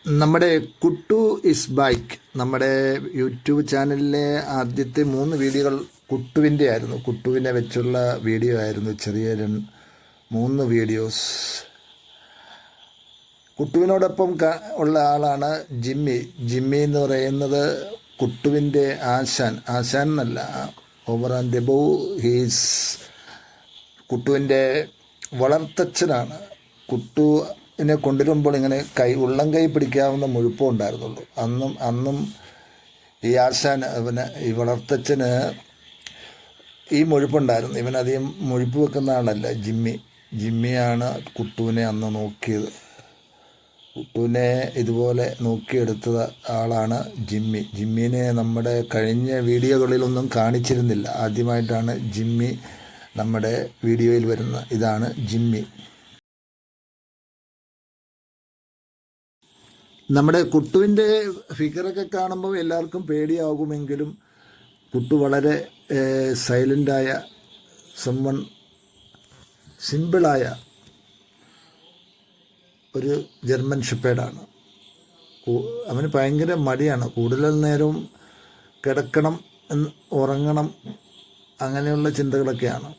നമ്മുടെ Kuttu is bike നമ്മുടെ YouTube ചാനലിലെ ആദ്യത്തെ 3 വീഡിയോകൾ കുട്ടുവിൻ്റെ ആയിരുന്നു. കുട്ടുവിനെ വെച്ചുള്ള വീഡിയോ ആയിരുന്നു. ചെറിയ 3 വീഡിയോസ്. കുട്ടുവിനോടൊപ്പം ഉള്ള ആളാണ് ജിമ്മി. ജിമ്മി എന്ന് പറയുന്നത് കുട്ടുവിൻ്റെ ആശാൻ എന്നല്ല, ഓവർ ആൻഡ് എബോവ് ഹീസ് കുട്ടുവിൻ്റെ വളർത്തച്ഛനാണ്. കുട്ടുവിനെ കൊണ്ടുവരുമ്പോൾ ഇങ്ങനെ ഉള്ളം കൈ പിടിക്കാവുന്ന മുഴുപ്പം ഉണ്ടായിരുന്നുള്ളൂ. അന്നും ഈ ആശാൻ ഈ വളർത്തച്ഛന് ഈ മുഴുപ്പുണ്ടായിരുന്നു. ഇവനധികം മുഴുപ്പ് വെക്കുന്ന ആളല്ല ജിമ്മിയാണ് കുട്ടുവിനെ അന്ന് നോക്കിയത്. കുട്ടുവിനെ ഇതുപോലെ നോക്കിയെടുത്ത ആളാണ് ജിമ്മിനെ നമ്മുടെ കഴിഞ്ഞ വീഡിയോകളിലൊന്നും കാണിച്ചിരുന്നില്ല. ആദ്യമായിട്ടാണ് ജിമ്മി നമ്മുടെ വീഡിയോയിൽ വരുന്ന. ഇതാണ് ജിമ്മി. നമ്മുടെ കുട്ടുവിൻ്റെ ഫിഗറൊക്കെ കാണുമ്പോൾ എല്ലാവർക്കും പേടിയാകുമെങ്കിലും കുട്ടു വളരെ സൈലൻ്റായ സിമ്പിളായ ഒരു ജർമ്മൻ ഷെപ്പേർഡാണ്. അവന് ഭയങ്കര മടിയാണ്. കൂടുതൽ നേരവും കിടക്കണം, ഉറങ്ങണം, അങ്ങനെയുള്ള ചിന്തകളൊക്കെയാണ്.